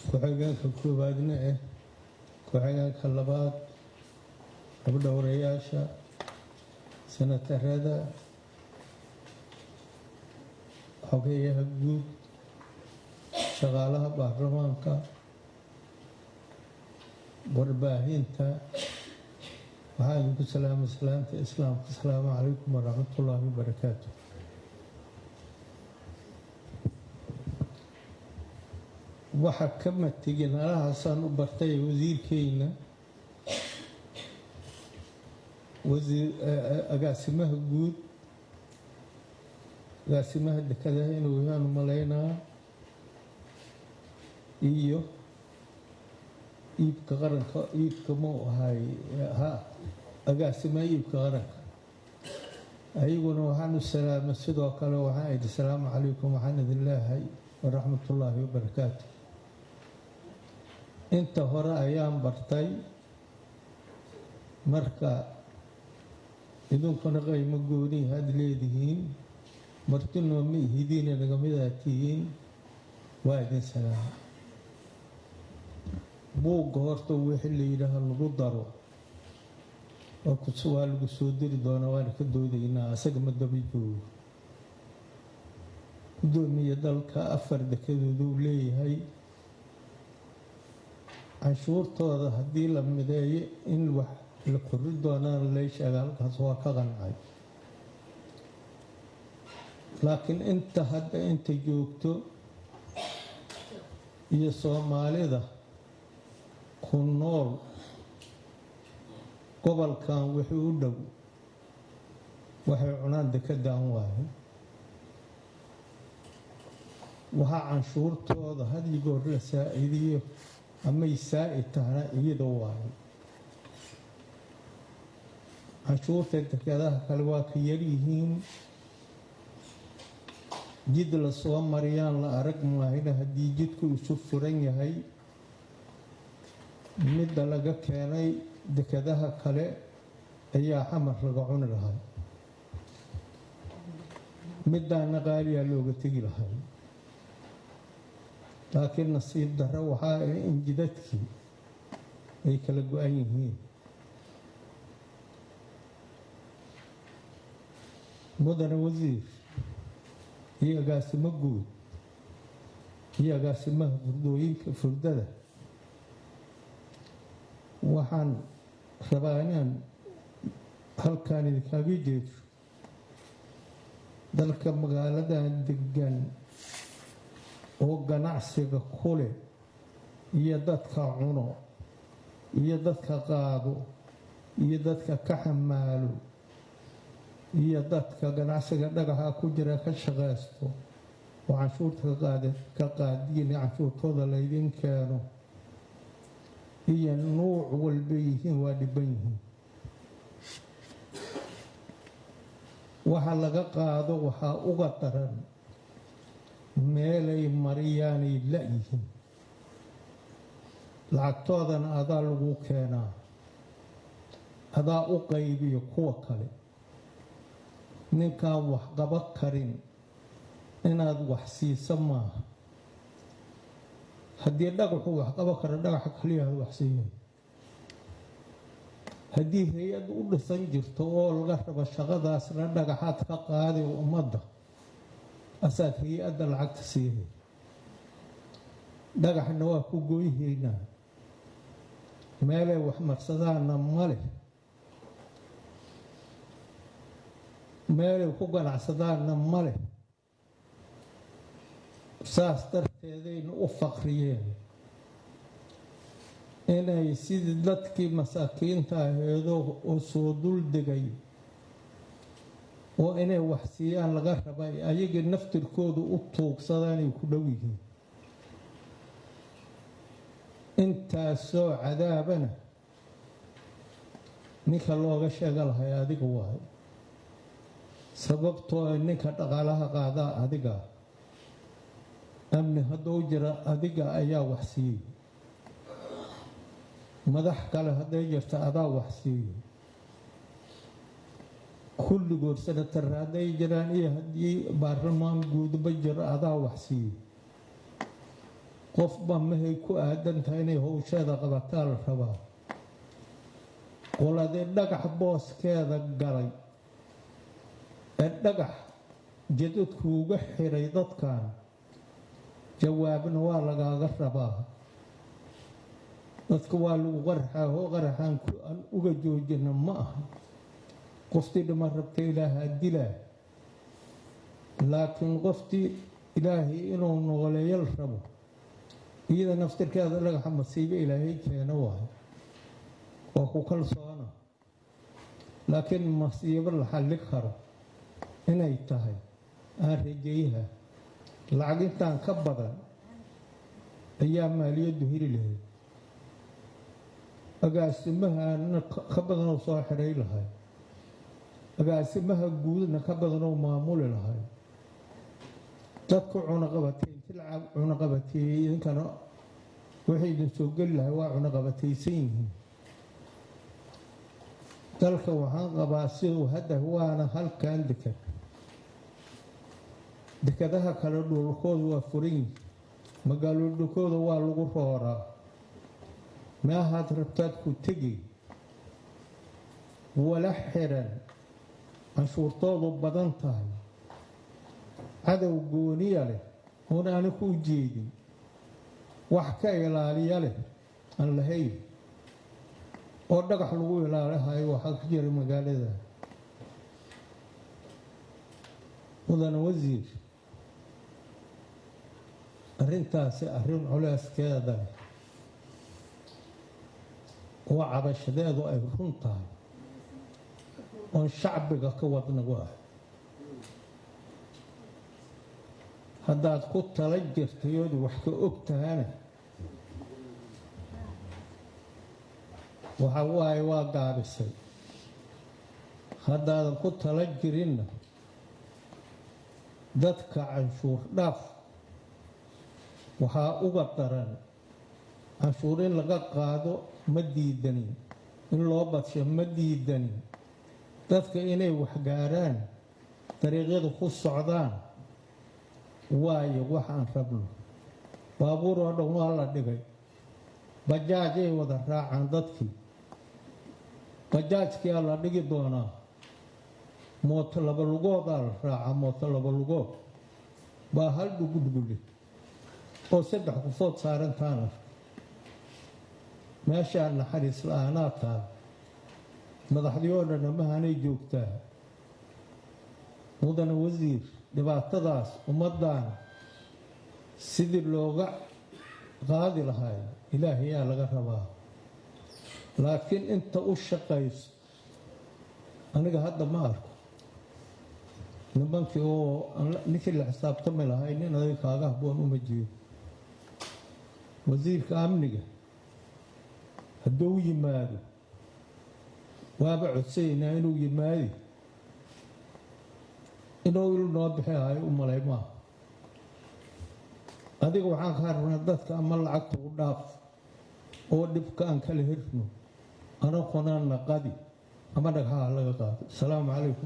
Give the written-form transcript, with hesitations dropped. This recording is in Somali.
ku-xigeenka koowaadna ah ku-xigeenka labaad gabdhowrayaasha senatarada xogeyaha guud shaqaalaha baarlamaanka warbaahinta waxaa idinku salaamay salaanta islaamka asalaamu calaykum waraxmatullaahi wabarakaatu. waxaa ka matigin alahaasaan u bartay wasiirkeyna agaasimaha guud agaasimaha dekadaha inuu yahaan malaynaa iyo iibka qaranka iibka mau ahay agaasimaha iibka qaranka ayaguna waxaan u salaama sidoo kale waxaan idhi asalaamu calaykum waxaan idin leeyahay waraxmatullaahi wabarakaatu. inta hore ayaan bartay marka idinkuna qaymo gooni had leedihiin martinoo ma ihidiina nagamidaa tihiin waa idin salaama. buugga horta wixii la yidhaaha lagu daro waa lagu soo diri doonaa waana ka doodaynaa asaga ma daba joogo. gudoomiya dalka 4 dekedood uu leeyahay canshuurtooda haddii la mideeyo in wax la kori doonaan lay sheega halkaas waa ka qancay. laakiin inta hadda inta joogto iyo soomaalida ku nool gobolkan wixii u dhow waxay cunaan dekedaan waaye. waxaa canshuurtooda hadyigoor la saa'idiyo amay saa'id tahana iyada waaye. canshuurta dekedaha kale waa ka yaryihiin jid la soo mariyaan la arag maahina haddii jidku isu furan yahay midda laga keenay dekedaha kale ayaa xamar laga cuni lahay middaana qaaliyaa looga tegi lahay. laakiin nasiib darro waxaa in jidadkii ay kala go-an yihiin. mudane wasiir iyo agaasimo guud iyo agaasimaha furdooyinka furdada waxaan rabaa inaan halkaan idinkaaga jeedo dalka magaaladan degan oo ganacsiga kule iyo dadka cuno iyo dadka qaado iyo dadka ka xamaalo iyo dadka ganacsiga dhagaxa ku jira ka shaqaysto oo canshuurta ka qaadiyin canshuurtooda laydin keeno iyo nuuc walba yihiin waa dhiban yihiin. waxa laga qaado waxaa uga daran meelay mariyaanay la-yihiin lacagtoodana adaa lagu keenaa adaa u qaybiyo kuwa kale. ninkaan wax qaba karin inaad wax siisa maaha. haddii dhagaxu wax qaba kara dhagaxa kaliyaad wax siiyay. haddii hay-ad u dhisan jirto oo laga rabo shaqadaasna dhagaxaad ka qaadi ummadda asaad hay-adda lacagta siiyay. dhagaxna waa ku gooyhaynaa meelay wax marsadaana male meelay ku ganacsadaanna male. saas darteedayna u faqriyeen inay sidii dadkii masaakiinta aheedoo oo soo dul degay oo inay wax siiyaan laga rabay ayaga naftirkoodu u tuugsadaan ay ku dhow yihiin. intaasoo cadaabana ninka looga sheega lahay adiga waayo. sababtoo ninka dhaqaalaha qaadaa adiga amni hadduu jira adiga ayaa wax siiyey. madax kale hadday jirta adaa wax siiyey. kulligood senatar hadday jiraan iyo haddii baarlamaan guudba jiro adaa wax siiyey. qofba mahay ku aadan tahay inay howsheeda qabataa la rabaa qoladii dhagax booskeeda galay ee dhagax jadadku uga xiray dadkan jawaabna waa lagaaga rabaa dadka waa lagu qarxaa oo qarxaan aan uga joojina ma aha qoftii dhima rabta ilaaha dilaa laakiin qoftii ilaahay inuu nooleeyo la rabo iyada naftirkeeda dhagaxa masiibo ilaahay keena waayo waa ku kalsoona laakiin masiibo la xalli karo inay tahay aan rajayaha lacag intaan ka badan ayaa maaliyaddu heli lahayd agaasimahaana ka badanoo soo xidhay lahay agaasimaha guudna ka badanoo maamuli lahay dadku cunaqabateeyey idinkana waxay idin soo geli lahay waa cunaqabataysan yihiin dalka waxaan qabaa siduu hadda waana halkan dekadaha kale dhulkooda waa furan yihiin magaalooyinkooda waa lagu rooraa meahaad rabtaad ku tegi wala xiran canshuurtoodu badan tahay cadow gooniya leh oon aana ku jeedin wax ka ilaaliya leh aan lahayn oo dhagax lagu ilaalihayo waxaa ku jira magaalada mudane wasiir arrintaasi arrin culeyskeeda leh oo cabashadeedu ay run tahay oon shacbiga ka wadnagu ah haddaad ku tala jirtay ood wax ka og tahana waxa waaye waa gaabisay haddaadan ku tala jirinna dadka canshuur dhaaf waxaa uga daran canshuur in laga qaado ma diidanin in loo badsho ma diidanin dadka inay waxgaaraan dariiqyadu ku socdaan waayo waxaan rabno baabuur oo dhan waa la dhigay bajaajay wada raacaan dadkii bajaajkiyaa la dhigi doonaa mooto laba lugoodaa la raacaa mooto laba lugood baa hal dhugudhugule oo 3 qofood saarantaana meeshaa naxariis la-aanaa taal madaxdii oo dhan amahanay joogtaa mudane wasiir dhibaatadaas ummaddan sidii looga qaadi lahay ilaahayaa laga rabaa laakiin inta u shaqayso aniga hadda ma arko nimankii oo ninkii la xisaabtami lahay nin adag kaaga habboon uma jeedo wasiirka amniga hadduu yimaado waaba codsaynaa inuu yimaadi inuu il noo bixi hayo u malay maaha adiga waxaan kaa rabnaa dadka ama lacagta u dhaaf oo dhibka aan kala hirno anakuna naqadi ama dhagxaha laga qaado asalaamu calaykum